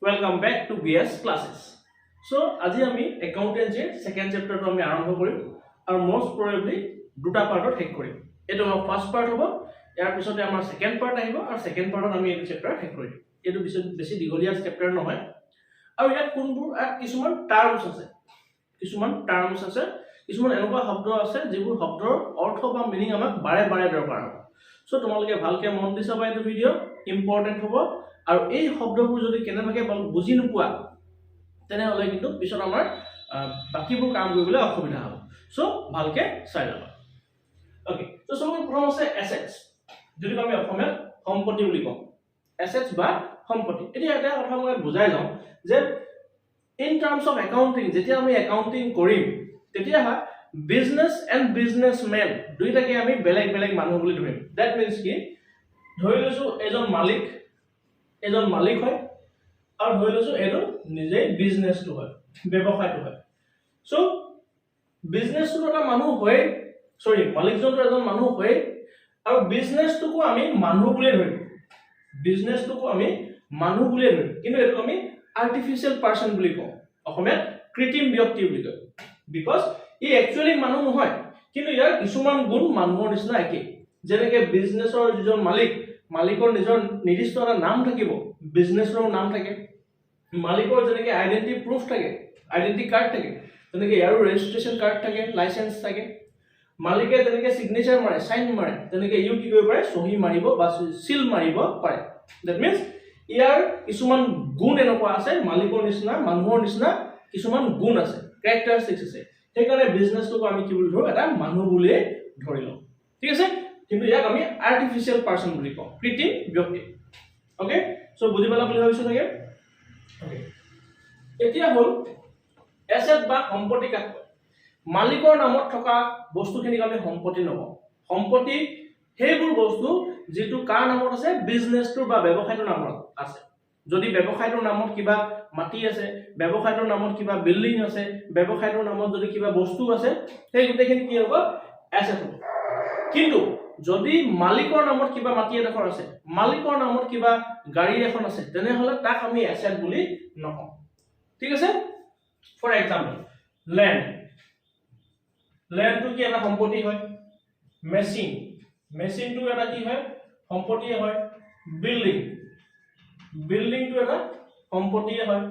Welcome back to BS classes. So, আজি আমি accountancy second chapter to আমি আৰম্ভ কৰিম আৰু most probably দুটা পাৰ্টত শেষ কৰিম। এটো আমাৰ ফাৰ্স্ট পাৰ্ট হ'ব, ইয়াৰ পিছতে আমাৰ সেকেন্ড পাৰ্ট আহিব আৰু সেকেন্ড পাৰ্টত আমি এই চেপ্টাৰ শেষ কৰিম। এটো বেছি দীঘলীয়া চেপ্টাৰ নহয়। আৰু ইয়াত কোনবোৰ কিছুমান টাৰ্মছ আছে। কিছুমান এনেকুৱা শব্দ আছে যিবোৰ শব্দৰ অৰ্থ বা মিনিং আমাক বাৰে বাৰে দৰকাৰ হ'ব। সো তোমালোকে ভালকে মন দি চাবা এই ভিডিও ইম্পৰ্টেন্ট হ'ব আৰু এই শব্দবোৰ যদি কেনেবাকে বুজি নোপোৱা তেনেহলে কিন্তু পিছত আমাৰ বাকিবোৰ কাম কৰিবলৈ অসুবিধা হ'ব। সো ভালকে চাই লবা। ওকে, তো সবৰে প্ৰথম আছে এসেটস, যদি আমি অসমীয়াত সম্পত্তি বুলি কওঁ। এসেটস বা সম্পত্তি। এতিয়া এটা কথা মই বুজাই যাওঁ যে in terms of accounting যেতিয়া আমি একাউন্টিং কৰিম তেতিয়া বিজনেস এন্ড বিজনেসম্যান দুইটাকে আমি বেলেগ বেলেগ মানুহ বুলি ধৰিম। দ্যাট মিন্স কি ধৰি লৈছো এজন মালিক হয় আৰু ধৰি লৈছো এটো নিজে বিজনেসটো হয়, ব্যৱসায়টো হয়। সো বিজনেসটো এটা মানুহ হয়, মালিকজনটো এজন মানুহ হয় আৰু বিজনেসটোকো আমি মানুহ বুলি ধৰিম। কিন্তু এটো আমি artificial person বুলি কওঁ। অসমীয়াত কৃত্ৰিম ব্যক্তি বুলি কয়। বিকজ ই একচুয়ালি মানুহ নহয়, কিন্তু ইয়াৰ কিছুমান গুণ মানুহৰ নিচিনা একে। যেনেকৈ বিজনেছৰ যিজন মালিকৰ নিজৰ নিৰ্দিষ্ট এটা নাম থাকিব, বিজনেছৰ নাম থাকে। মালিকৰ যেনেকৈ আইডেন্টিটি প্ৰুফ থাকে, আইডেন্টিটি কাৰ্ড থাকে, তেনেকৈ ইয়াৰো ৰেজিষ্ট্ৰেচন কাৰ্ড থাকে, লাইসেন্স থাকে। মালিকে যেনেকৈ সিগনেচাৰ মাৰে, সাইন মাৰে, তেনেকৈ ইউ কি কৰিব পাৰে, সহি মাৰিব বা সিল মাৰিব পাৰে। দ্যাট মিন্স ইয়াৰ কিছুমান গুণ এনেকুৱা আছে, মালিকৰ নিচিনা মানুহৰ নিচিনা কিছুমান গুণ আছে, ক্যাৰেক্টাৰিষ্টিক্স আছে। সেইকাৰণে বিজনেছটোক আমি কি বুলি ধৰো, এটা মানুহ বুলি ধৰি লওঁ। ঠিক আছে, কিন্তু ইয়াক আমি আৰ্টিফিচিয়েল পাৰ্সন বুলি কওঁ, কৃত্ৰিম ব্যক্তি। ওকে, সো বুজি পালা বুলি ভাবিছো থাকে। ওকে, এতিয়া হল এসেট বা সম্পত্তি কাক কয়। মালিকৰ নামত থকা বস্তুখিনিক আমি সম্পত্তি নকওঁ। সম্পত্তি সেইবোৰ বস্তু যেটো কাৰ নামত আছে, বিজনেছটোৰ বা ব্যৱসায়টোৰ নামত আছে। যদি ব্যৱসায়টোৰ নামত কিবা মাটি আছে, ব্যৱসায়টোৰ নামত কিবা বিল্ডিং আছে, ব্যৱসায়টোৰ নামত যদি কিবা বস্তু আছে, সেই গোটেইখিনি কি হ'ব, এসেট হ'ব। কিন্তু যদি মালিকৰ নামত কিবা মাটি এডোখৰ আছে, মালিকৰ নামত কিবা গাড়ী এখন আছে, তেনেহলে তাক আমি এসেট বুলি নকওঁ। ঠিক আছে, ফৰ এক্সাম্পল ল্যান্ডটো কি এটা সম্পত্তি হয়। মেচিনটো এটা কি হয়, সম্পত্তি হয়। বিল্ডিংটো এটা সম্পত্তি হয়।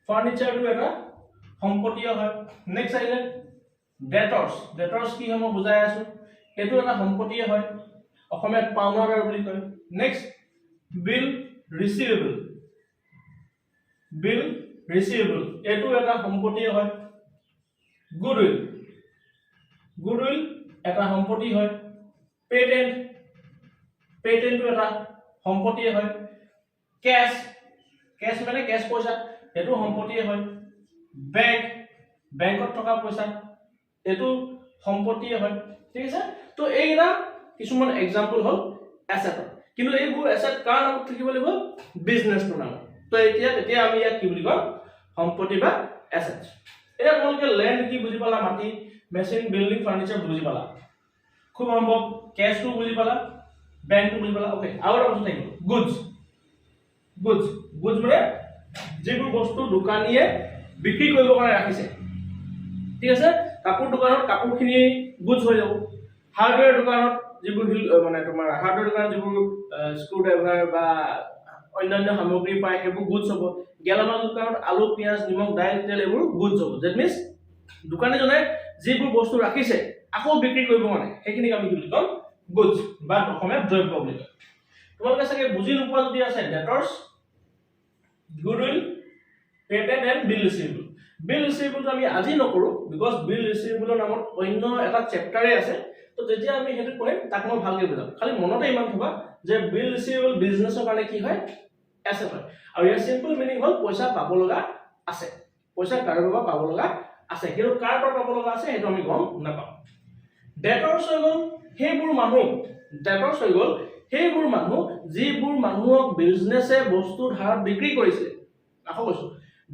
ফাৰ্নিচাৰটো এটা সম্পত্তি হয়। নেক্সট আহিলে ডেটৰ্স কি হয় মই বুজাই আছো, এটো এটা সম্পত্তি হয়। অসমীয়াত পাওনাদাৰ বুলি কয়। নেক্সট বিল ৰিসিভেবল এটো এটা সম্পত্তি হয়। গুডউইল এটা সম্পত্তি হয়। পেটেন্টটো এটা সম্পত্তি হয়। কেশ মানে কেশ পইচা, এটো সম্পত্তি হয়। বেংকত থকা পইচা, এটো সম্পত্তি হয়। ঠিক আছে, তো এইটা কিছুমান এক্সাম্পল হল এসেট। কিন্তু এইবোৰ এসেট কাৰ নামত থাকিব লাগিব, বিজনেছটোৰ নামত। তো তেতিয়া আমি ইয়াক কি বুলি কম, সম্পত্তি বা এসেট। এটা তোমালোকে ল্যান্ড কি বুজি পালা, মাটি, মেচিন, বিল্ডিং, ফাৰ্নিচাৰ বুজি পালা। খুব সম্ভৱ কেশটো বুজি পালা, বেংকটো বুজি পালা। ওকে, আৰু এটা বস্তু থাকিব গুডস মানে যিবোৰ বস্তু দোকানীয়ে বিক্ৰী কৰিব কাৰণে ৰাখিছে। ঠিক আছে, কাপোৰ দোকানত কাপোৰখিনি গুডস হৈ যাব। হাৰ্ডৱেৰ দোকানত যিবোৰ মানে তোমাৰ হাৰ্ডৱেৰ দোকানত যিবোৰ স্ক্ৰু ড্ৰাইভাৰ বা অন্যান্য সামগ্ৰী পায় সেইবোৰ গুডস হ'ব। গেলামাল দোকানত আলু, পিয়াজ, নিমখ, দাইল, তেল এইবোৰ গুডস হ'ব। দ্যাট মিন্স দোকানীজনে যিবোৰ বস্তু ৰাখিছে আকৌ বিক্ৰী কৰিব মানে, সেইখিনিক আমি কি বুলি কম, গুডস বা অসমীয়াত দ্ৰব্য বুলি কয়। তোমালোকে চাগে বুজি নোপোৱা যদি আছে ডেটৰ্স, গুডউইল, পেটেন্ট এন্ড বিল ৰিসিভেবল। বিল ৰিসিভেবলটো আমি আজি নকৰো, বিকজ বিল ৰিসিভেবলৰ নামত অন্য এটা চেপ্টাৰে আছে। তো যেতিয়া আমি হেতু কৰিম তাক মই ভালকৈ বুজাম। খালি মনতে ইমান থবা যে বিল ৰিসিভেবল বিজনেছৰ কাৰণে কি হয়, এসেট হয়। আৰু ইয়াৰ সিম্পল মিনিং হল পইচা পাব লগা আছে, পইচা কাৰোবাৰ পৰা পাব লগা আছে, কিন্তু কাৰ পৰা পাব লগা আছে সেইটো আমি গম নাপাওঁ। ডেটৰ্স হৈ গ'ল সেইবোৰ মানুহ যিবোৰ মানুহক বিজনেছে বস্তু ধাৰত বিক্ৰী কৰিছিলে। আকৌ কৈছো,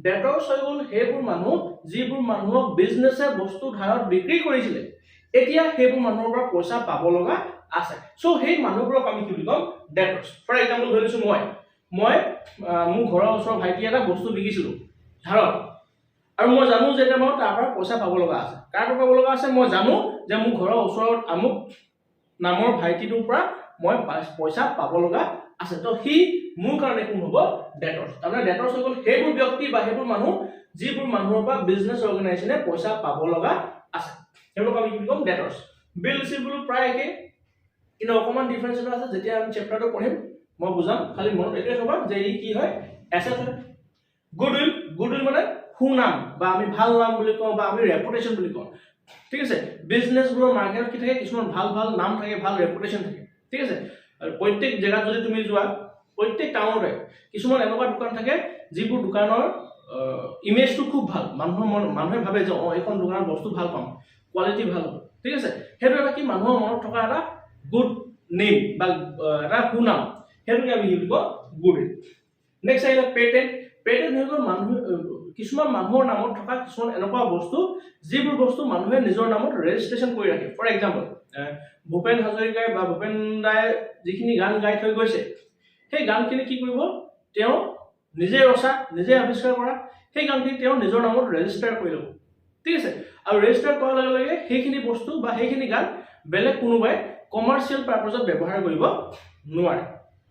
ডেটৰ্স হৈ গ'ল সেইবোৰ মানুহ যিবোৰ মানুহক বিজনেছে বস্তু ধাৰত বিক্ৰী কৰিছিলে, এতিয়া সেইবোৰ মানুহৰ পৰা পইচা পাব লগা আছে। সো সেই মানুহবোৰক আমি কি বুলি কম, ডেটৰ্স। ফৰ এক্সাম্পল ধৰিছো মই মোৰ ঘৰৰ ওচৰৰ ভাইটি এটা বস্তু বিকিছিলোঁ ধাৰত, আৰু মই জানো যে মই তাৰ পৰা পইচা পাব লগা আছে। কাৰ পৰা পাব লগা আছে? মই জানো যে মোৰ ঘৰৰ ওচৰত আমুক নামৰ ভাইটিটোৰ পৰা মই পইচা পাব লগা আছে। তো সি মোৰ কাৰণে কোন হ'ব? ডেটৰ্ছ। তাৰমানে ডেটৰ্ছ হৈ গ'ল সেইবোৰ ব্যক্তি বা সেইবোৰ মানুহ যিবোৰ মানুহৰ পৰা বিজনেছ অৰ্গেনাইজেশ্যনে পইচা পাব লগা আছে, সেইবোৰক আমি কি বুলি ক'ম? ডেটৰ্ছ। বিল ৰিচিভেবল প্ৰায় একে, কিন্তু অকণমান ডিফাৰেঞ্চ এটা আছে। যেতিয়া আমি চেপ্টাৰটো পঢ়িম মই বুজাম, খালি মনত এইটোৱে থবা যে ই কি হয়? এছেট হয়। গুডউইল, গুডউইল মানে সুনাম বা আমি ভাল নাম বুলি কওঁ বা আমি ৰেপুটেশ্যন বুলি কওঁ, ঠিক আছে। বিজনেছবোৰৰ মাৰ্কেটত কি থাকে? কিছুমান ভাল ভাল নাম থাকে, ভাল ৰেপুটেশ্যন থাকে, ঠিক আছে। আৰু প্ৰত্যেক জেগাত যদি তুমি যোৱা, প্ৰত্যেক টাউনতে কিছুমান এনেকুৱা দোকান থাকে যিবোৰ দোকানৰ ইমেজটো খুব ভাল, মানুহে ভাবে যে এইখন দোকানত বস্তু ভাল পাম, কোৱালিটি ভাল হ'ব, ঠিক আছে। সেইটো এটা কি? মানুহৰ মনত থকা এটা গুড নেম বা এটা সুনাম, সেইটোকে আমি কি বুলি কওঁ? গুডউইল। নেক্সট আহিলে পেটেণ্ট। পেটেণ্ট হৈ গ'ল কিছুমান মানুহৰ নামত থকা কিছুমান এনেকুৱা বস্তু যিবোৰ বস্তু মানুহে নিজৰ নামত ৰেজিষ্ট্ৰেশ্যন কৰি ৰাখে। ফৰ এক্সাম্পল, ভূপেন হাজৰিকাই বা ভূপেন দাই যিখিনি গান গাই থৈ গৈছে, সেই গানখিনি কি কৰিব? তেওঁ নিজে ৰচা, নিজে আৱিষ্কাৰ কৰা সেই গানখিনি তেওঁ নিজৰ নামত ৰেজিষ্টাৰ কৰি ল'ব, ঠিক আছে। আৰু ৰেজিষ্টাৰ কৰাৰ লগে লগে সেইখিনি বস্তু বা সেইখিনি গান বেলেগ কোনোবাই কমাৰ্চিয়েল পাৰ্পজত ব্যৱহাৰ কৰিব নোৱাৰে।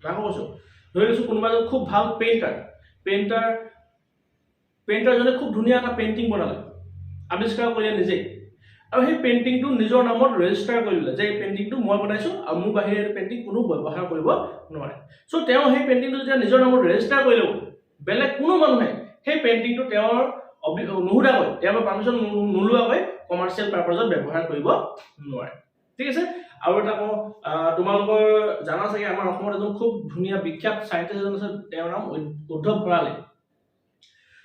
মই কৈছোঁ, ধৰি লৈছোঁ কোনোবা এজন খুব ভাল পেইণ্টাৰজনে খুব ধুনীয়া এটা পেইণ্টিং বনালে, আৱিষ্কাৰ কৰিলে নিজেই, আৰু সেই পেইণ্টিংটো নিজৰ নামত ৰেজিষ্টাৰ কৰি ল'লে যে এই পেইণ্টিংটো মই বনাইছোঁ আৰু মোৰ বাহিৰে এই পেইণ্টিং কোনো ব্যৱহাৰ কৰিব নোৱাৰে। চ' তেওঁ সেই পেইণ্টিংটো যেতিয়া নিজৰ নামত ৰেজিষ্টাৰ কৰি ল'ব, বেলেগ কোনো মানুহে সেই পেইণ্টিংটো তেওঁৰ নুসুধাকৈ, তেওঁৰ পাৰ্মিশ্যন নোলোৱাকৈ কমাৰ্চিয়েল পাৰ্পজত ব্যৱহাৰ কৰিব নোৱাৰে, ঠিক আছে। আৰু এটা কওঁ, তোমালোকৰ জানা চাগে আমাৰ অসমত এজন খুব ধুনীয়া বিখ্যাত চাইণ্টিষ্ট এজন আছে, তেওঁৰ নাম উদ্ধৱ ভৰালী।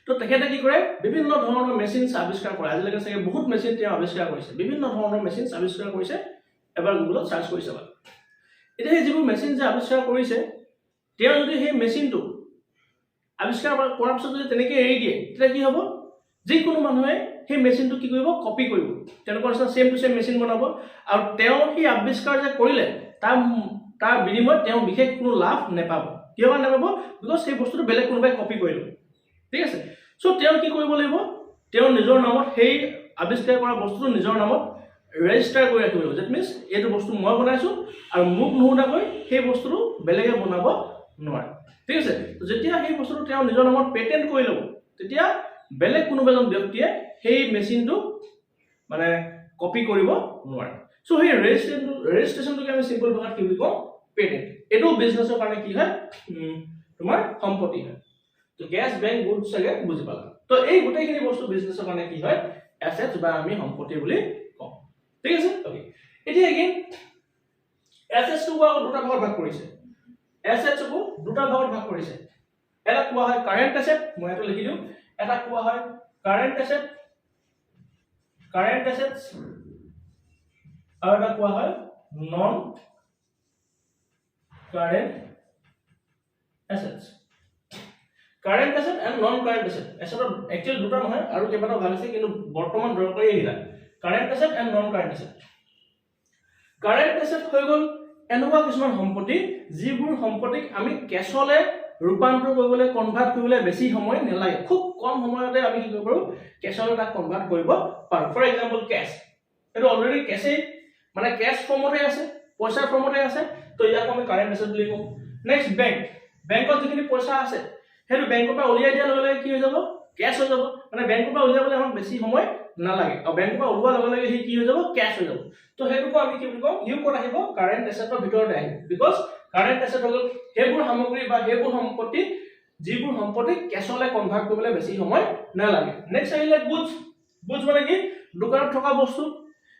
তো তেখেতে কি কৰে? বিভিন্ন ধৰণৰ মেচিনছ আৱিষ্কাৰ কৰে। আজিলৈকে চাগে বহুত মেচিন তেওঁ আৱিষ্কাৰ কৰিছে, বিভিন্ন ধৰণৰ মেচিনছ আৱিষ্কাৰ কৰিছে। এবাৰ গুগলত চাৰ্চ কৰি চাবা। এতিয়া সেই যিবোৰ মেচিন যে আৱিষ্কাৰ কৰিছে, তেওঁ যদি সেই মেচিনটো আৱিষ্কাৰ কৰাৰ পিছত যদি তেনেকৈ এৰি দিয়ে, তেতিয়া কি হ'ব? যিকোনো মানুহে সেই মেচিনটো কি কৰিব? কপি কৰিব, তেনেকুৱা নিচিনা ছেম টু ছেম মেচিন বনাব। আৰু তেওঁ সেই আৱিষ্কাৰ যে কৰিলে তাৰ বিনিময়ত তেওঁ বিশেষ কোনো লাভ নাপাব। কিয় কাৰণে নাপাব? বিকজ সেই বস্তুটো বেলেগ কোনোবাই কপি কৰি ল'ব, ঠিক আছে। চ' তেওঁ কি কৰিব লাগিব? তেওঁ নিজৰ নামত সেই আৱিষ্কাৰ কৰা বস্তুটো নিজৰ নামত ৰেজিষ্টাৰ কৰি ৰাখিব লাগিব। ডেট মিনছ এইটো বস্তু মই বনাইছোঁ আৰু মোক নুসুধাকৈ সেই বস্তুটো বেলেগে বনাব নোৱাৰে, ঠিক আছে। যেতিয়া সেই বস্তুটো তেওঁ নিজৰ নামত পেটেণ্ট কৰি ল'ব, তেতিয়া বেলেগ কোনোবা এজন ব্যক্তিয়ে সেই মেচিনটো মানে কপি কৰিব নোৱাৰে। চ' সেই ৰেজিষ্ট্ৰেশ্যনটোকে আমি চিম্পল ভাষাত কি বুলি কওঁ? পেটেণ্ট। এইটো বিজনেছৰ কাৰণে কি হয়? তোমাৰ সম্পত্তি হয়। তো গেছ, বেংক, গুড চাগে বুজি পালা। তো এই গোটেইখিনি বস্তু বিজনেছৰ কাৰণে কি হয়? এছেটছ বা আমি সম্পত্তি বুলি কওঁ, ঠিক আছে। অ'কে, এতিয়া এগেইন এছেটছটো আকৌ দুটা ভাগত ভাগ কৰিছে। এছেটছকো দুটা ভাগত ভাগ কৰিছে। এটা কোৱা হয় কাৰেণ্ট এছেট, মই এইটো লিখি দিওঁ। এটা কোৱা হয় কাৰেণ্ট এছেট, কাৰেণ্ট এছেটছ, আৰু এটা কোৱা হয় non current assets. Current asset and non current asset. এছেটৰ একচুৱেলি দুটা নহয়, আৰু কেইবাটাও ভাগ আছে, কিন্তু বৰ্তমান দৰকাৰী এইকেইটা, current asset and non current asset. Current asset হৈ গ'ল এনেকুৱা কিছুমান সম্পত্তি যিবোৰ সম্পত্তিক আমি কেছলৈ ৰূপান্তৰ কৰিবলৈ, কনভাৰ্ট কৰিবলৈ বেছি সময় নালাগে। খুব কম সময়তে আমি কি কৰিব পাৰোঁ? কেছলৈ তাক কনভাৰ্ট কৰিব পাৰোঁ। ফৰ এক্সাম্পল কেছ, এইটো অলৰেডি কেছেই, মানে কেছ ফৰ্মতে আছে, পইচাৰ ফৰ্মতে আছে, তো ইয়াক আমি কাৰেণ্ট এছেট বুলি কওঁ। নেক্সট বেংক, বেংকত যিখিনি পইচা আছে সেইটো বেংকৰ পৰা উলিয়াই দিয়াৰ লগে লগে কি হৈ যাব? কেছ হৈ যাব। মানে বেংকৰ পৰা উলিয়াবলৈ আমাক বেছি সময় নালাগে, আৰু বেংকৰ পৰা ওলোৱাৰ লগে লগে সি কি হৈ যাব? কেছ হৈ যাব। তো সেইটোকো আমি কি বুলি কওঁ? ইউ ক'ত আহিব? কাৰেণ্ট এছেটৰ ভিতৰতে আহিব। বিকজ কাৰেণ্ট এছেট হৈ গ'ল সেইবোৰ সামগ্ৰী বা সেইবোৰ সম্পত্তি যিবোৰ সম্পত্তি কেছলৈ কনভাৰ্ট কৰিবলৈ বেছি সময় নালাগে। নেক্সট আহিলে গুডছ। গুডছ মানে কি? দোকানত থকা বস্তু।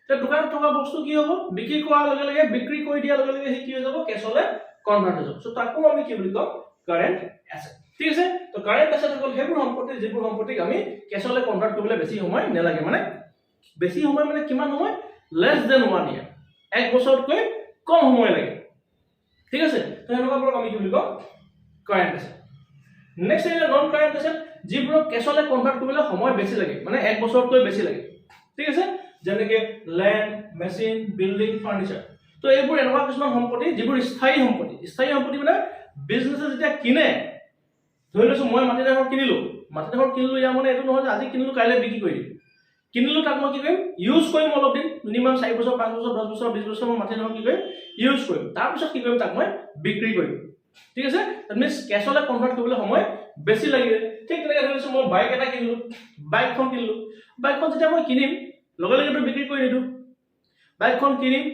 দোকানত থকা বস্তু কি হ'ব? বিক্ৰী কৰাৰ লগে লগে, বিক্ৰী কৰি দিয়াৰ লগে লগে সি কি হৈ যাব? কেছলৈ কনভাৰ্ট হৈ যাব। চ' তাকো আমি কি বুলি কওঁ? কাৰেণ্ট এছেট, ঠিক আছে। তো কাৰেণ্ট এছেট হৈ গ'ল সেইবোৰ সম্পত্তি যিবোৰ সম্পত্তিক আমি কেছলৈ কনভাৰ্ট কৰিবলৈ বেছি সময় নালাগে। মানে বেছি সময় মানে কিমান সময়? লেছ দেন 1 year, 1 বছৰতকৈ কম সময় লাগে, ঠিক আছে। তো সেনেকুৱাবোৰক আমি কি বুলি কওঁ? Current asset. নেক্সট আহিলে নন কাৰেণ্ট এছেট, যিবোৰক কেছলৈ কনভাৰ্ট কৰিবলৈ সময় বেছি লাগে, মানে 1 বছৰতকৈ বেছি লাগে, ঠিক আছে। যেনেকৈ লেণ্ড, মেচিন, বিল্ডিং, ফাৰ্নিচাৰ। তো এইবোৰ এনেকুৱা কিছুমান সম্পত্তি যিবোৰ স্থায়ী সম্পত্তি। স্থায়ী সম্পত্তি মানে বিজনেছে যেতিয়া কিনে ধৰি লৈছো মই মাটিডোখৰ কিনিলো ইয়াৰ মানে এইটো নহয় যে আজি কিনিলো কাইলৈ বিক্ৰী কৰি দিম কিনিলো তাক মই কি কৰিম ইউজ কৰিম অলপ দিন মিনিমাম 4 বছৰ 5 বছৰ 10 বছৰ 20 বছৰ মই মাটিডোখৰ কি কৰিম ইউজ কৰিম তাৰ পিছত কি কৰিম তাক মই বিক্ৰী কৰিম ঠিক আছে দ্যাট মিন্স কেছলৈ কনভাৰ্ট কৰিবলৈ সময় বেছি লাগিব ঠিক তেনেকৈ ধৰি লৈছো মই বাইক এটা কিনিলো বাইকখন যেতিয়া মই কিনিম লগে লগে তো বিক্ৰী কৰি দিলো বাইকখন কিনিম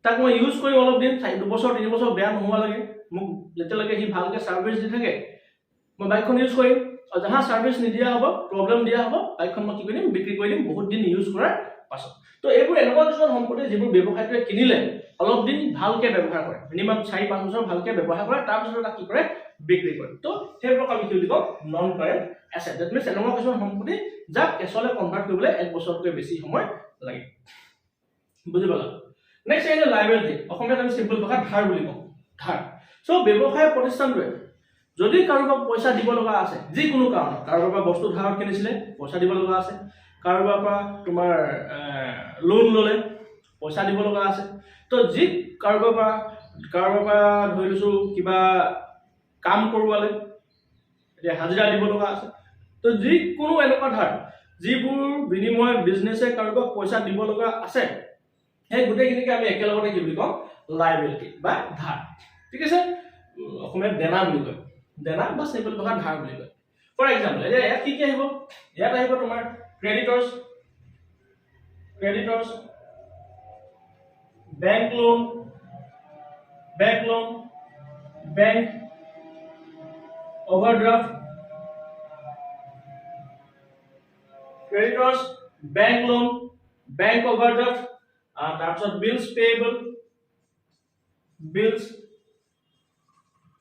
তাক মই ইউজ কৰিম অলপ দিন 2 বছৰ 3 বছৰ বেয়া নোহোৱা লাগে মোক যেতিয়ালৈকে সি ভালকে সাৰ্ভিস দি থাকে মই বাইকখন ইউজ কৰিম আৰু যাহা সাৰ্ভিস নিদিয়া হ'ব প্ৰবলেম দিয়া হ'ব বাইকখন মই কি কৰিম বিক্ৰী কৰি দিম বহুত দিন ইউজ কৰাৰ পাছত তো এইবোৰ এনেকুৱা কিছুমান সম্পত্তি যিবোৰ ব্যৱসায়টোৱে কিনিলে অলপ দিন ভালকে ব্যৱহাৰ কৰে মিনিমাম 4-5 বছৰ ভালকে ব্যৱহাৰ কৰে তাৰ পিছত তাক কি কৰে বিক্ৰী কৰে তো সেইবোৰ আমি কি বুলি কওঁ non current asset that means এনেকুৱা কিছুমান সম্পত্তি যাক কেছলৈ কনভাৰ্ট কৰিবলৈ 1 বছৰতকৈ বেছি সময় লাগে বুজি পালা নেক্সট আহিলে লাইবিলিটি অসমীয়াত আমি সিম্পল ভাষাত ধাৰ বুলি কওঁ ধাৰ সো ব্যৱসায় প্ৰতিষ্ঠানটোৱে যদি কাৰোবাক পইচা দিব লগা আছে যিকোনো কাৰণত কাৰোবাৰ পৰা বস্তু ধাৰত কিনিছিলে পইচা দিব লগা আছে কাৰোবাৰ পৰা তোমাৰ লোন ললে পইচা দিব লগা আছে তো যি কাৰোবাৰ পৰা ধৰি লৈছো কিবা কাম কৰোৱালে এতিয়া হাজিৰা দিব লগা আছে তো যিকোনো এনেকুৱা ধাৰ যিবোৰ বিনিময় বিজনেছে কাৰোবাক পইচা দিব লগা আছে সেই গোটেইখিনিকে আমি একেলগতে কি বুলি কওঁ লাইবিলিটি বা ধাৰ ঠিক আছে অসমীয়াত দেনা বুলি কয় দেনা বা সিম্পল ভাষাত ধাৰ বুলি কয় ফৰ এক্সাম্পল এতিয়া ইয়াত কি আহিব ইয়াত আহিব তোমাৰ creditors bank loan bank overdraft creditors bank loan bank overdraft তাৰপিছত বিলছ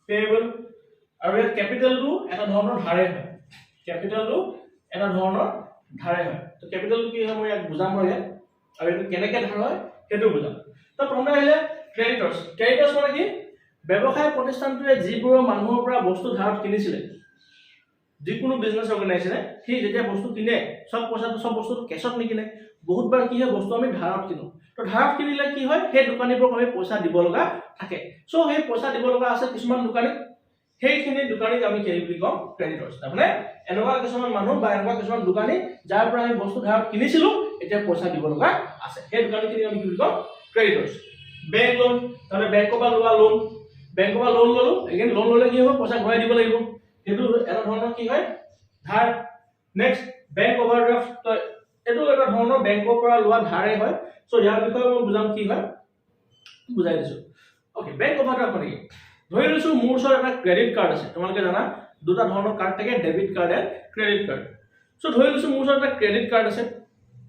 পেয়েবল আৰু ইয়াত কেপিটেলটো এটা ধৰণৰ ধাৰে হয় তো কেপিটেলটো কি হয় মই ইয়াক বুজাম আৰু ইয়াত আৰু এইটো কেনেকৈ ধাৰ হয় সেইটো বুজাম তো প্ৰথমতে আহিলে ক্ৰেডিটৰ্স মানে কি ব্যৱসায় প্ৰতিষ্ঠানটোৱে যিবোৰ মানুহৰ পৰা বস্তু ধাৰত কিনিছিলে যিকোনো বিজনেস অৰ্গানাইজেশ্যনে সি যেতিয়া বস্তু কিনে সব বস্তুটো কেছত নিকিনে বহুতবাৰ কি হয় বস্তু আমি ধাৰত কিনো তো ধাৰত কিনিলে কি হয় সেই দোকানীবোৰক আমি পইচা দিব লগা থাকে সো সেই পইচা দিব লগা আছে কিছুমান দোকানীক সেইখিনি দোকানীক আমি কি বুলি কওঁ ক্ৰেডিটৰ্স তাৰমানে এনেকুৱা কিছুমান মানুহ বা এনেকুৱা কিছুমান দোকানী যাৰ পৰা আমি বস্তু ধাৰত কিনিছিলো এতিয়া পইচা দিব লগা আছে সেই দোকানীখিনি আমি কি বুলি কওঁ ক্ৰেডিটৰ্স বেংক লোন তাৰমানে বেংকৰ পৰা লোৱা লোন ললো এগেইন লোন ললে কি হ'ব পইচা ঘূৰাই দিব লাগিব সেইটো এটা ধৰণৰ কি হয় ধাৰ নেক্সট বেংক ওভাৰড্ৰাফট এটো এটা ধৰণৰ বেংকৰ পৰা লোৱা ধাৰে হয় সো ইয়াৰ বিষয়ে মই বুজাম কি হয় বুজাই দিছো ওকে বেংক ওভাৰড্ৰাফট মানে কি ধৰি লৈছো মোৰ ওচৰত এটা ক্ৰেডিট কাৰ্ড আছে তোমালোকে জানা দুটা ধৰণৰ কাৰ্ড থাকে debit card and credit card so ধৰি লৈছো মোৰ ওচৰত এটা ক্ৰেডিট কাৰ্ড আছে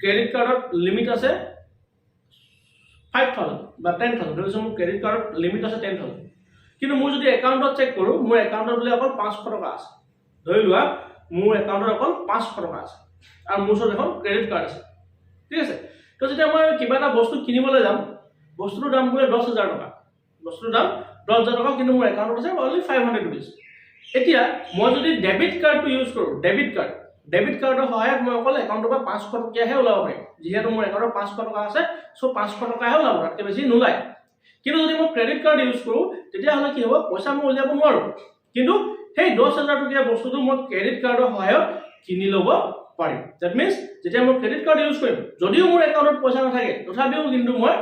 ক্ৰেডিট কাৰ্ডত লিমিট আছে 5000 বা 10000 ধৰি লৈছো মোৰ ক্ৰেডিট কাৰ্ডত লিমিট আছে 10000 কিন্তু মই যদি একাউণ্টত চেক কৰো মোৰ একাউণ্টত বোলে অকল 500 টকা আছে ধৰি লোৱা মোৰ একাউণ্টত অকল 500 টকা আছে আৰু মোৰ ওচৰত এখন ক্ৰেডিট কাৰ্ড আছে ঠিক আছে তো যেতিয়া মই কিবা এটা বস্তু কিনিবলৈ যাম বস্তুৰ দাম বোলে 10000 টকা কিন্তু মোৰ একাউণ্টত আছে অনলি 500 rupees এতিয়া মই যদি ডেবিট কাৰ্ডটো ইউজ কৰো ডেবিট কাৰ্ডৰ সহায়ত মই অকল একাউণ্টৰ পৰা 500 টকাহে ওলাব পাৰিম যিহেতু মোৰ একাউণ্টত 500 টকা আছে সো 500 টকাহে ওলাব তাতকৈ বেছি নোলায় কিন্তু যদি মই ক্ৰেডিট কাৰ্ড ইউজ কৰো তেতিয়া হলে কি হ'ব পইচা মই উলিয়াব নোৱাৰো কিন্তু সেই 10000 টকীয়া বস্তুটো মই ক্ৰেডিট কাৰ্ডৰ সহায়ত কিনি ল'ব পাৰিম দ্যাট মিন্স যেতিয়া মই ক্ৰেডিট কাৰ্ড ইউজ কৰিম যদিও মোৰ একাউণ্টত পইচা নাথাকে তথাপিও কিন্তু মই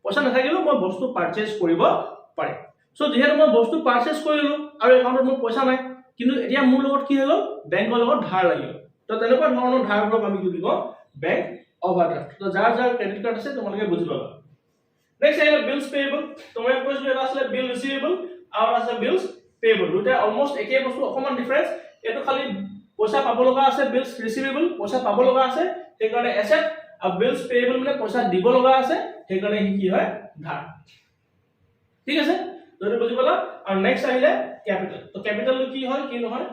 পইচা নাথাকিলেও মই বস্তু পাৰচেজ কৰিব পাৰিম সো যেহেতু মই বস্তু পাৰচেজ কৰিলো আৰু একাউণ্টত মোৰ পইচা নাই কিন্তু এতিয়া মোৰ লগত কি হলো বেংকৰ লগত ধাৰ লাগিল তো তেনেকুৱা ধৰণৰ ধাৰবোৰক আমি কি বুলি কওঁ বেংক ওভাৰড্ৰাফট তো যাৰ ক্ৰেডিট কাৰ্ড আছে তোমালোকে বুজি পাবা নেক্সট আহিলে বিলছ পেয়েবল তোমাৰ কৈছিলো এটা আছে বিল ৰিসিভেবল আৰু আছে বিলছ পেয়েবল দুটা অলমোস্ট একেই বস্তু অকমান ডিফাৰেন্স এটো খালি পইচা পাব লগা আছে বিলছ ৰিসিভেবল পইচা পাব লগা আছে সেই কাৰণে এসেট আৰু বিলছ পেয়েবল মানে পইচা দিব লগা আছে সেই কাৰণে কি হয় ধাৰ ঠিক আছে যদি বুজি পালা আৰু নেক্সট আহিলে ক্যাপিটাল তো ক্যাপিটাল কি হয় কি নহয়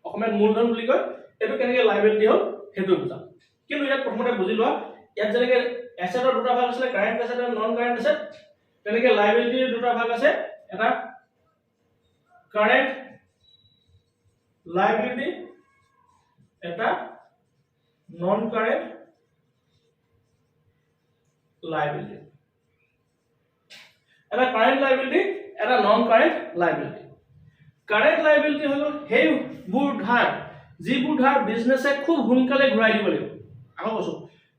অসমীয়াত মূলধন বুলি কয় এটো কেনেকৈ লাইবিলিটি হ'ল হেতু বুজা কিন্তু ইয়াত প্ৰথমতে বুজি লোৱা ইয়াত যেনেকৈ এসেটৰ দুটা ভাগ আছে কাৰেন্ট এসেট আৰু নন কাৰেন্ট এসেট তেনেকৈ লাইবিলিটিৰ দুটা ভাগ আছে এটা কাৰেন্ট লাইবিলিটি এটা নন কাৰেন্ট লাইবিলিটি এটা কাৰেন্ট লাইবিলিটি এটা non current liability current liability হৈ গ'ল সেইবোৰ ধাৰ যিবোৰ ধাৰ বিজনেছে খুব সোনকালে ঘূৰাই দিব লাগিব আকৌ কৈছো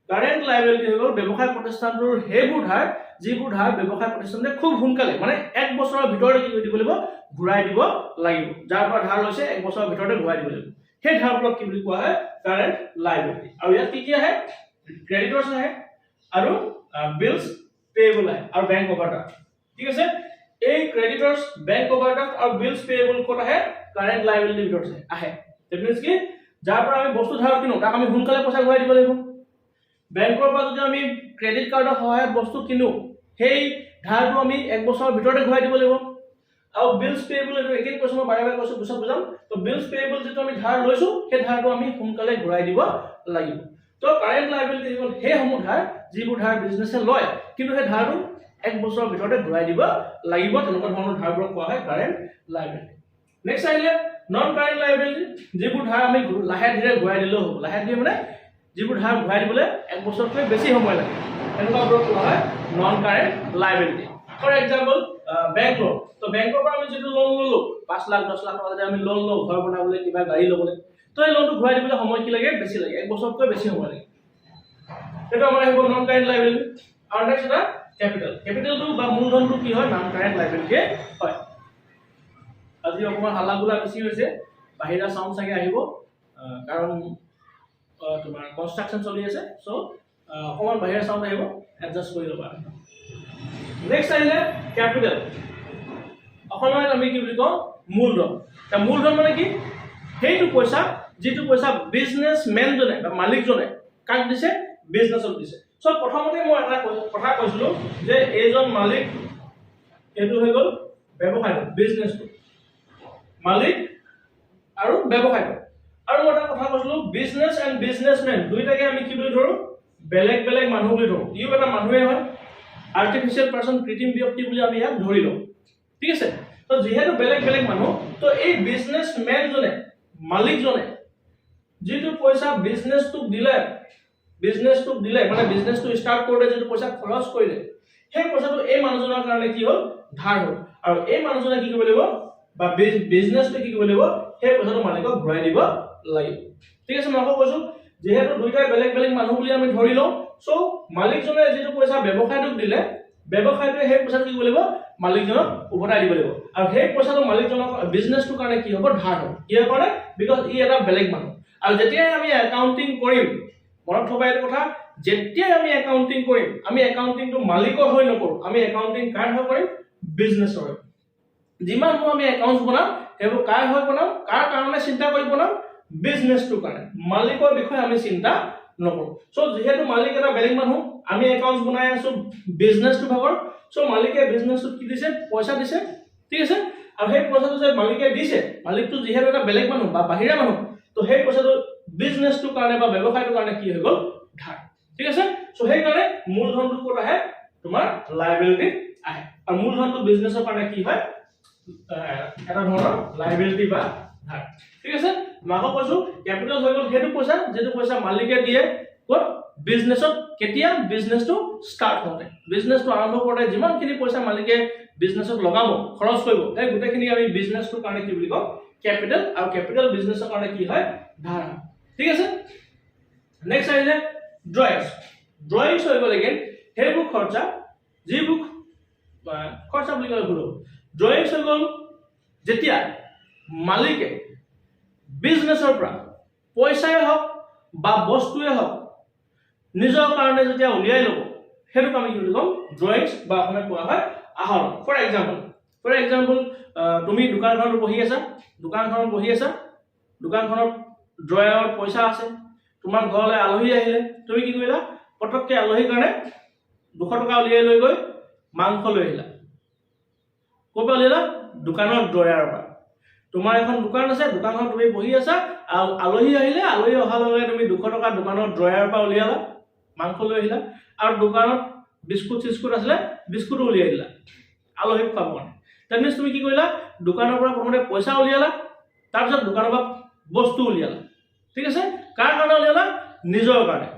কাৰেণ্ট লাইবিলিটি হৈ গ'ল ব্যৱসায় প্ৰতিষ্ঠানটোৰ সেইবোৰ ধাৰ যিবোৰ ধাৰ ব্যৱসায় প্ৰতিষ্ঠানে খুব সোনকালে মানে 1 বছৰৰ ভিতৰতে কি কৰি দিব লাগিব ঘূৰাই দিব লাগিব যাৰ পৰা ধাৰ লৈছে 1 বছৰৰ ভিতৰতে ঘূৰাই দিব লাগিব সেই ধাৰবোৰক কি বুলি কোৱা হয় কাৰেণ্ট লাইবিলিটি আৰু ইয়াত কি আহে ক্ৰেডিটৰ্ছ আহে আৰু বিলছ পেয়েবল আহে আৰু বেংক ওভাৰড্ৰাফ্ট ঠিক আছে এই ক্ৰেডিটৰ্ছ বেংক ওভাৰড্ৰাফ্ট আৰু বিলছ পেয়েবল ক'ত আহে কাৰেণ্ট লাইবিলিটিৰ ভিতৰত আহে দ্যাট মিন্স কি যাৰ পৰা আমি বস্তু ধাৰ কিনো তাক আমি সোনকালে পইচা ঘূৰাই দিব লাগিব বেংকৰ পৰা যদি আমি ক্ৰেডিট কাৰ্ডৰ সহায়ত বস্তু কিনো সেই ধাৰটো আমি 1 বছৰৰ ভিতৰতে ঘূৰাই দিব লাগিব আৰু বিলছ পেয়েবল এটো একেই কৈছো মই বাৰে বাৰে কৈছো বুঝা বুজাম তো বিলছ পেয়েবল যেটো আমি ধাৰ লৈছো সেই ধাৰটো আমি সোনকালে ঘূৰাই দিব লাগিব তো কাৰেণ্ট লাইবিলিটি হ'ল সেই সমূহ ধাৰ যিবোৰ ধাৰ বিজনেছে লয় কিন্তু সেই ধাৰটো 1 বছৰৰ ভিতৰতে ঘূৰাই দিব লাগিব তেনেকুৱা ধৰণৰ ধাৰবোৰক কোৱা হয় কাৰেণ্ট লাইবিলিটি নেক্সট আহিলে নন কাৰেণ্ট লাইবিলিটি যিবোৰ ধাৰ আমি লাহে ধীৰে ঘূৰাই দিলেও হ'ব লাহে ধীৰে মানে যিবোৰ ধাৰ ঘূৰাই দিবলৈ 1 বছৰতকৈ বেছি সময় লাগে এনেকুৱাবোৰক কোৱা হয় non current liability for example bank loan তো বেংকৰ পৰা আমি যেটো লোন ললো 5 লাখ 10 লাখ টকা আমি লোন লও ঘৰ বনাবলৈ কিবা গাড়ী লবলৈ তো এই লোনটো ঘূৰাই দিবলৈ সময় কি লাগে বেছি লাগে 1 বছৰতকৈ বেছি সময় লাগে এটা আমাৰ হ'ব নন কাৰেণ্ট লাইবিলিটি আৰু নেক্সট এটা ক্যাপিটালটো বা মূলধনটো কি হয় নন কাৰেণ্ট লাইবিলিটি হয় আজি অকমান হাল্লাগুলা বেছি হৈছে বাহিৰা সাউন্ড চাগে আহিব কাৰণ তোমাৰ কনস্ট্ৰাকশন চলি আছে সো অকমান বাহিৰা সাউন্ড আহিব এডজাস্ট কৰি লবা নেক্সট আহিলে ক্যাপিটাল অসমত আমি কি বুলি কওঁ মূলধন তা মূলধন মানে কি সেইটো পইচা যেটো পইচা বিজনেসম্যান জনে বা মালিক জনে কাক দিছে বিজনেসক দিছে সো প্ৰথমতে মই এটা কথা কৈছিলো যে এজন মালিক এটো হৈ গল ব্যৱসায় বিজনেসটো মালিক আৰু ব্যৱসায় আৰু মই এটা কথা কৈছিলো বিজনেস এন্ড বিজনেসম্যান দুইটাকে আমি কি বুলি ধৰো বেলেগ বেলেগ মানুহ বুলি ধৰো ইও এটা মানুহে হয় আৰ্টিফিশিয়াল পাৰসন কৃত্ৰিম ব্যক্তি বুলি আমি ইয়াক ধৰি লওঁ ঠিক আছে তো যেহেতু বেলেগ বেলেগ মানুহ তো এই বিজনেসম্যান জনে মালিক জনে যেটো পইচা বিজনেসটোক দিলে মানে বিজনেসটো স্টাৰ্ট কৰোতে যেটো পইচা খৰচ কৰিলে সেই পইচাটো এই মানুহজনৰ কাৰণে কি হ'ল ধাৰ হ'ল আৰু এই মানুহজনে কি কৰিব লাগিব বা বিজনেসটো কি কৰিব লাগিব সেই পইচাটো মালিকক ঘূৰাই দিব লাগিব ঠিক আছে মই আকৌ কৈছো যেহেতু দুইটা বেলেগ বেলেগ মানুহ বুলি আমি ধৰি লওঁ সো মালিকজনে যেটো পইচা ব্যৱসায়টোক দিলে ব্যৱসায়টোৱে সেই পইচাটো কি কৰিব লাগিব মালিকজনক উভতাই দিব লাগিব আৰু সেই পইচাটো মালিকজনক বিজনেসটোৰ কাৰণে কি হ'ব ধাৰ হ'ব কিয় কাৰণে বিকজ ই এটা বেলেগ মানুহ আৰু যেতিয়া আমি একাউন্টিং কৰিম মনত থবা এটা কথা যেতিয়া আমি একাউন্টিং কৰিম আমি একাউন্টিংটো মালিকৰ হৈ নকৰো আমি একাউন্টিং কাৰ হৈ কৰিম বিজনেসৰ যিমান আমি একাউন্টস বনাম হেবো কাৰ হৈ বনাম কাৰ কাৰণে চিন্তা কৰি বনাম বিজনেসটোৰ কাৰণে মালিকৰ বিষয়ে আমি চিন্তা নকৰো সো যেহেতু মালিক এটা বেলেগ মানুহ আমি একাউন্টস বনাই আছো বিজনেসটো ভাগৰ সো মালিকে বিজনেসটো কি দিছে পইচা দিছে ঠিক আছে আৰু সেই পইচাটো যে মালিকে দিছে মালিকটো যেহেতু এটা বেলেগ মানুহ বা বাহিৰা মানুহ তো সেই পইচাটো বিজনেসটোৰ কাৰণে বা ব্যৱসায়টোৰ কাৰণে কি হৈ গল ধাৰ ঠিক আছে সো সেই কাৰণে মূলধনটো ক'ত আহে তোমাৰ লায়াবিলিটি আহে আৰু মূলধনটো বিজনেসৰ কাৰণে কি হয় এটা ধৰণৰ লায়াবিলিটি বা ধাৰ ঠিক আছে মাক কৈছো ক্যাপিটাল হৈ গল হেতু পইচা যেটো পইচা মালিকে দিয়ে কোন বিজনেসত কেতিয়া বিজনেসটো স্টাৰ্ট হয় বিজনেসটো আৰম্ভ কৰোতে যিমানখিনি পইচা মালিকে বিজনেসত লগাব খৰচ কৰিব এই গুটেখিনি আমি বিজনেসটোৰ কাৰণে কি বুলি কওঁ ক্যাপিটাল আৰু ক্যাপিটাল বিজনেসৰ কাৰণে কি হয় ধাৰ ঠিক আছে নেক্সট আহিলে ড্ৰয়িংস হৈ গল এগেইন হেবুক খৰচা যিবুক খৰচা বুলি কয় ভুল ড্ৰয়িংস হৈ গল যেতিয়া মালিকে বিজনেসৰ পৰা পইচাই হওক বা বস্তুৱে হওক নিজৰ কাৰণে যেতিয়া উলিয়াই লব হেতুক আমি কি বুলি কম ড্ৰয়িংস বা অসমীয়াত কোৱা হয় আহৰণ ফৰ এক্সাম্পল তুমি দোকানখনত বহি আছা দোকানখনত ড্ৰয়াৰত পইচা আছে তোমাৰ ঘৰলৈ আলহী আহিলে তুমি কি কৰিলা পটককে আলহীৰ কাৰণে 200 টকা উলিয়াই লৈ গৈ মাংস লৈ আহিলা ক'ৰ পৰা উলিয়ালা দোকানৰ ড্ৰয়াৰৰ পৰা তোমাৰ এখন দোকান আছে দোকানখন তুমি বহি আছা আৰু আলহী আহিলে আলহী অহাৰ লগে তুমি 200 টকা দোকানৰ ড্ৰয়াৰৰ পৰা উলিয়ালা মাংস লৈ আহিলা আৰু দোকানত বিস্কুট আছিলে বিস্কুট উলিয়াই দিলা আলহীক খুৱাব কাৰণে তেনে তুমি কি কৰিলা দোকানৰ পৰা প্ৰথমতে পইচা উলিয়ালা তাৰ পিছত দোকানৰ পৰা বস্তু উলিয়ালা ঠিক আছে কাৰ কাৰণে উলিয়ালা নিজৰ কাৰণে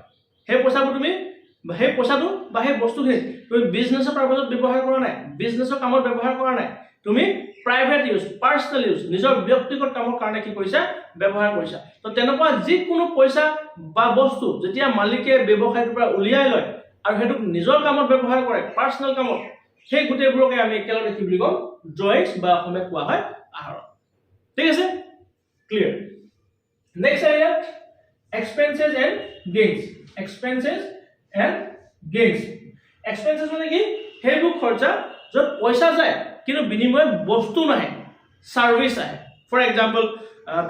সেই পইচাটো তুমি সেই পইচাটো বা সেই বস্তুখিনি তুমি বিজনেসৰ পাৰপাছত ব্যৱহাৰ কৰা নাই বিজনেসৰ কামত ব্যৱহাৰ কৰা নাই তুমি প্ৰাইভেট ইউজ পাৰ্সোনেল ইউজ নিজৰ ব্যক্তিগত কামৰ কাৰণে কি কৰিছা ব্যৱহাৰ কৰিছা তো তেনেকুৱা যিকোনো পইচা বা বস্তু যেতিয়া মালিকে ব্যৱসায়ৰ পৰা উলিয়াই লয় আৰু হেতুক নিজৰ কামত ব্যৱহাৰ কৰে পাৰ্সোনেল কামত সেই গুটেইবোৰকে আমি একেলগে কি বুলি কম ড্ৰয়িংছ বা অসমীয়াত কোৱা হয় আহৰণ ঠিক আছে clear next area expenses and gains expenses and gains expenses মানে কি হেবু খৰচা যত পইচা যায় কিন্তু বিনিময় বস্তু নাহে সাৰ্ভিস আহে ফৰ এক্সাম্পল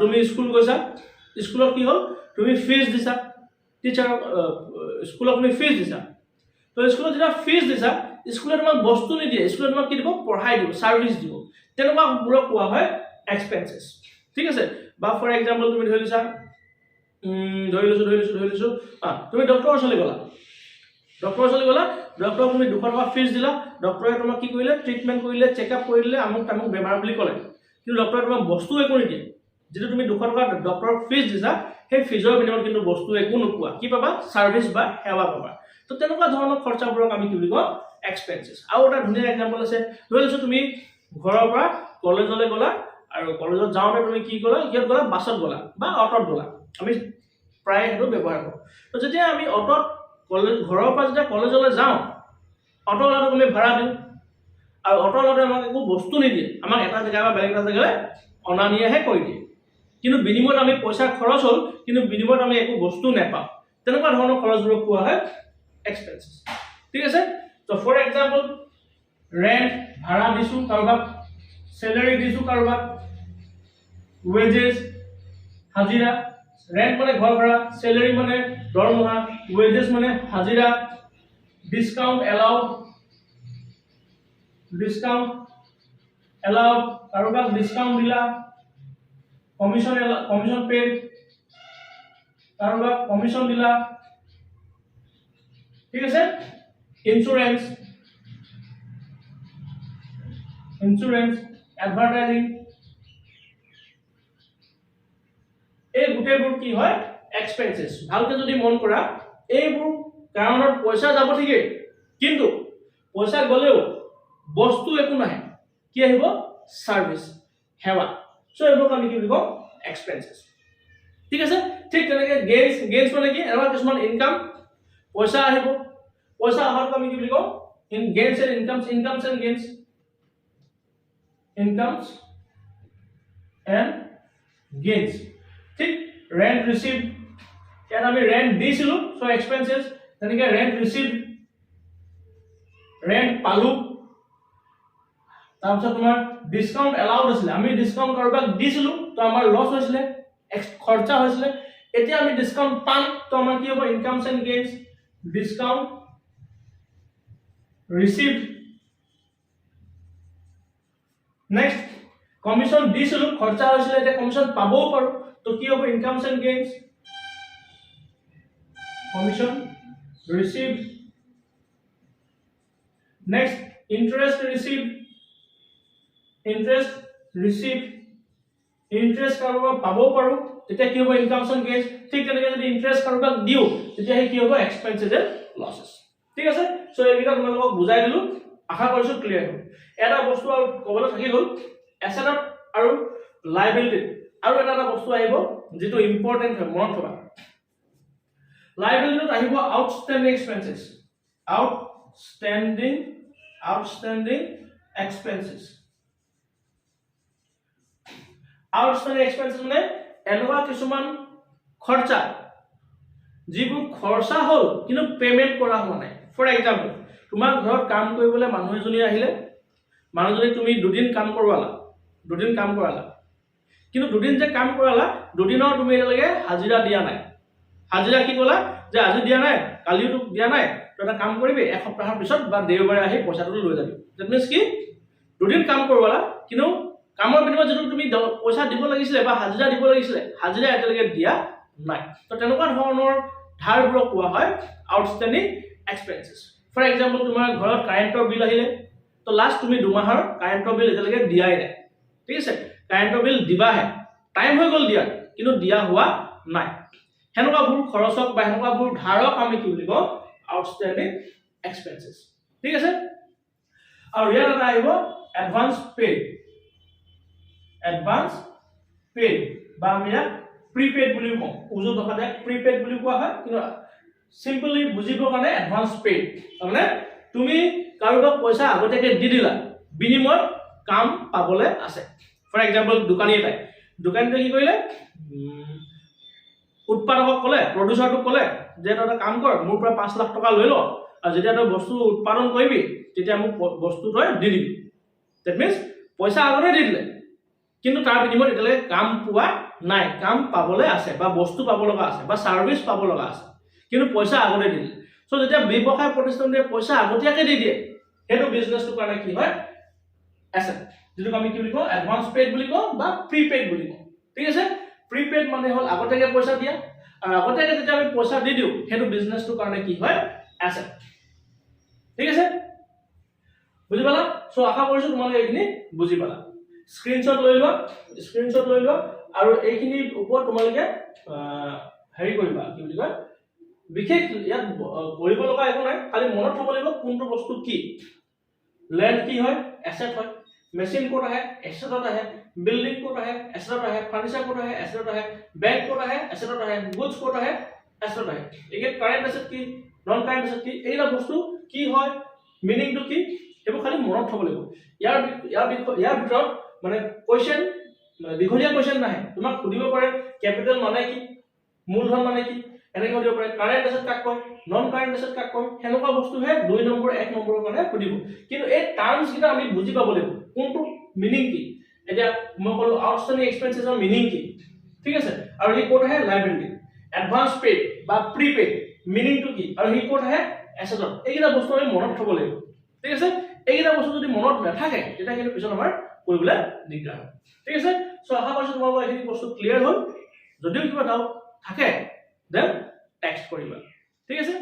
তুমি স্কুল গৈছা স্কুলত কি হল তুমি ফিজ দিছা টিচাৰ স্কুলত তুমি ফিজ দিছা তো স্কুলত যেতিয়া ফিজ দিছা স্কুলত তোমাক বস্তু নিদিয়ে স্কুলত তোমাক কি দিব পঢ়াই দিব সার্ভিস দিব তেনেকুৱা বুৰক কোৱা হয় এক্সপেন্সেস ঠিক আছে বা ফৰ এক্সাম্পল তুমি ধৰি লৈছা ধৰি লৈছো তুমি ডক্টৰৰ ওচৰলৈ গলা ডক্টৰ তুমি 200 টকা ফিজ দিলা ডক্টৰে তোমাক কি কৰিলে ট্ৰিটমেন্ট কৰিলে চেকআপ কৰিলে আমুক তামুক বেমাৰ বুলি ক'লে কিন্তু ডক্টৰে তোমাক বস্তু একো নিদিয়ে যেটো তুমি 200 টকা ডক্টৰক ফিজ দিছা সেই ফিজৰ বিনিময়ত কিন্তু বস্তু একো নোপোৱা কি পাবা সাৰ্ভিস বা সেৱা পাবা তো তেনেকুৱা ধৰণৰ খৰচাবোৰক আমি কি বুলি কওঁ এক্সপেন্সেস আৰু এটা ধুনীয়া এক্সাম্পল আছে ধৰি লৈছো তুমি ঘৰৰ পৰা কলেজলৈ গলা আৰু কলেজত যাওঁতে তুমি কি গলা কিহত গলা বাছত গলা বা অটোত গলা আমি প্ৰায় হেতু ব্যৱহাৰ কৰো তো যেতিয়া আমি অটোত কলেজ ঘৰৰ পৰা যেতিয়া কলেজলৈ যাওঁ অটোলাটো তুমি ভাড়া দিও আৰু অটোলাটো আমাক একো বস্তু নিদিয়ে আমাক এটা জেগা বা বেলেগ এটা জেগালৈ অনা নিয়াহে কৰি দিয়ে কিন্তু বিনিময়ত আমি পইচা খৰচ হ'ল কিন্তু বিনিময়ত আমি একো বস্তু নাপাওঁ তেনেকুৱা ধৰণৰ খৰচবোৰক কোৱা হয় এক্সপেন্সেস ঠিক আছে তো ফৰ এক্সাম্পল ৰেন্ট ভাড়া দিছো কাৰোবাক স্যালাৰি দিছো কাৰোবাক ওয়েজেস হাজিৰা rent মানে ঘৰ ভাড়া salary মানে দৰমহা wages মানে হাজিৰা discount allowed কাৰোবাক discount দিলা commission paid কাৰোবাক commission দিলা ঠিক আছে insurance advertising এই গুটেবোৰ কি হয় এক্সপেন্সেস ভালকে যদি মন কৰা এইবোৰ কাৰণত পইচা যাব ঠিকই কিন্তু পইচা গলেও বস্তু একো নাহে কি আহিব সার্ভিস সেৱা সো এইবোৰ আমি কি লিখো এক্সপেন্সেস ঠিক আছে ঠিক তেনেকে গেইনস মানে কি এবাৰ কিছুমান ইনকাম পইচা আহিব পইচা আহাৰ আমি কি লিখো in gains and incomes and gains ঠিক rent received ইয়াত আমি rent দিছিলো সো এক্সপেন্সেস তেনেকে rent received rent পালু তাৰপিছত তোমাৰ ডিসকাউন্ট এলাউড আছিল আমি ডিসকাউন্ট কাৰোবাক দিছিলো তো আমাৰ লস হৈছিল খৰচা হৈছিল এতিয়া আমি ডিসকাউন্ট পাম তো আমাৰ কি হ'ব incomes and gains discount received next commission দিছিলো খৰচা হৈছিল এতিয়া কমিশন পাবও পাৰো तो কি হবে incomes and gains commission received next interest received interest কাৰোবাক পাবো পাৰো তেতিয়া কি হ'ব ইনকামস এন্ড গেইনস ঠিক তেনেকৈ যদি ইন্টারেস্ট কাৰোবাক দিও তেতিয়া কি হ'ব এক্সপেন্সেস এন্ড লসেস ঠিক আছে সো এইটা তোমালোকক বুজাই দিলো আশা কৰিছো ক্লিয়াৰ হ'ল এটা বস্তু আৰু কবলৈ থাকি গল এসেট আৰু লায়াবিলিটি আৰু এটা বস্তু আহিব যেটো ইম্পৰ্টেন্ট হয় মনত থবা লায়াবিলিটিত আহিব আউটস্ট্যান্ডিং এক্সপেন্সেস আউটস্ট্যান্ডিং এক্সপেন্সেস মানে এনেকুৱা কিছুমান খৰচা যিবোৰ খৰচা হ'ল কিন্তু পেমেন্ট কৰা হোৱা নাই ফৰ এক্সাম্পল তোমাৰ ঘৰত কাম কৰিবলৈ মানুহ এজনী আহিলে মানুহজনী তুমি দুদিন কাম কৰালা কিন্তু দুদিন যে কাম কৰালা দুদিনৰ তুমি এটালৈকে হাজিৰা দিয়া নাই হাজিৰা কি ক'লা যে আজি দিয়া নাই কালিও তো দিয়া নাই তো এটা কাম কৰিবি এক সপ্তাহৰ পিছত বা দেওবাৰে আহি পইচাটো লৈ যাবি দ্যাট মিন্স কি দুদিন কাম কৰালা কিন্তু কামৰ বিনিময়ত যেটো তুমি পইচা দিব লাগিছিল বা হাজিৰা দিব লাগিছিল হাজিৰা এটালৈকে দিয়া নাই তো তেনেকুৱা ধৰণৰ ধাৰবোৰক কোৱা হয় আউটস্ট্যান্ডিং এক্সপেন্সেস ফৰ এক্সাম্পল তোমাৰ ঘৰত কাৰেণ্টৰ বিল আহিলে তো লাষ্ট তুমি 2 মাহৰ কাৰেণ্টৰ বিল এটালৈকে দিয়াই নাই ঠিক আছে কাৰেণ্টৰ বিল দিবাহে টাইম হৈ গল দিয়া কিন্তু দিয়া হোৱা নাই হেনকাবোৰ খৰচক বা হেনকাবোৰ ধাৰক আমি কি বুলি কওঁ আউটস্ট্যান্ডিং এক্সপেন্সেস ঠিক আছে আৰু ইয়াত এটা আহিব এডভান্স পেড বা আমি ইয়াক প্ৰিপেড বুলি কওঁ উজু ভাষাতে প্ৰিপেড বুলি কোৱা হয় কিন্তু সিম্পলি বুজিবৰ কাৰণে এডভান্স পেড মানে তুমি কাৰোবাক পইচা আগতীয়াকৈ দি দিলা বিনিময়ত কাম পাবলৈ আছে ফৰ এক্সাম্পল দোকানী এটাই দোকানীটোৱে কি কৰিলে উৎপাদকক ক'লে প্ৰডিউচাৰটোক ক'লে যে তই এটা কাম কৰ মোৰ পৰা 5 লাখ টকা লৈ ল আৰু যেতিয়া তই বস্তু উৎপাদন কৰিবি তেতিয়া মোক বস্তু তই দি দিবি দ্যাট মিন্স পইচা আগতে দি দিলে কিন্তু তাৰ বিনিময়ত এতিয়ালৈকে কাম পোৱা নাই কাম পাবলৈ আছে বা বস্তু পাব লগা আছে বা সাৰ্ভিস পাব লগা আছে কিন্তু পইচা আগতে দি দিলে সো যেতিয়া ব্যৱসায় প্ৰতিষ্ঠানটোৱে পইচা আগতীয়াকৈ দি দিয়ে সেইটো বিজনেছটোৰ কাৰণে কি হয় এছেট যেটো আমি কি বুলি কওঁ এডভান্স পেড বুলি কওঁ বা প্ৰিপেড বুলি কওঁ ঠিক আছে প্ৰিপেড মানে হল আগতীয়াকৈ পইচা দিয়া আৰু আগতীয়াকৈ যেতিয়া আমি পইচা দি দিওঁ সেইটো বিজনেছটোৰ কাৰণে কি হয় এছেট ঠিক আছে বুজি পালা সো আশা কৰিছো তোমালোকে এইখিনি বুজি পালা স্ক্ৰিনশ্বট লৈ লোৱা আৰু এইখিনি ওপৰত তোমালোকে হেৰি কৰিবা কি বুলি কয় বিশেষ ইয়াত কৰিব লগা একো নাই খালি মনত থব লাগিব কোনটো বস্তু কি ল্যান্ড কি হয় এসেট হয় মেশিন কোড আহে এসেটত আহে বিল্ডিং কোড আহে এসেটত আহে ফাৰ্নিচাৰ কোড আহে এসেটত আহে বেংক কোড আহে এসেটত আহে গুডস কোড আহে এসেটত আহে একে কাৰেন্ট এসেট কি নন কাৰেন্ট এসেট কি এইলা বস্তু কি হয় মিনিংটো কি এবোৰ খালি মনত থব লাগিব ইয়াৰ ভিতৰত মানে কোৱেশ্চন দীঘলীয়া কোৱেশ্চন নাহে তোমাক সুধিব পাৰে ক্যাপিটাল মানে কি মূলধন মানে কি এনেকৈ সুধিব পাৰে কাৰেন্ট এসেট কাক কয় নন কাৰেন্ট এসেট কাক কয় হেনেকুৱা বস্তু হে 2 নম্বৰ 1 নম্বৰৰ কাৰণে সুধিব কিন্তু এই টাৰ্মছ কিটা আমি বুজি পাব লাগিব কোনটো মিনিং কি এতিয়া মই কলো আউটস্ট্যান্ডিং এক্সপেন্সেছৰ মিনিং কি ঠিক আছে আৰু ই কোড হে লায়াবিলিটি এডভান্স পেড বা প্ৰিপেড মিনিংটো কি আৰু ই কোড হে এসেটত এইকিটা বস্তু আমি মনত থব লাগিব ঠিক আছে এইকিটা বস্তু যদি মনত নাথাকে তেতিয়া কিন্তু পিছত আমাৰ কৰিবলৈ দিগদাৰ হয় ঠিক আছে সো আশা কৰিছো তোমালোকৰ এইখিনি বস্তু ক্লিয়াৰ হ'ল যদিও কিবা ডাউট থাকে দেন টেক্সট কৰিবা ঠিক আছে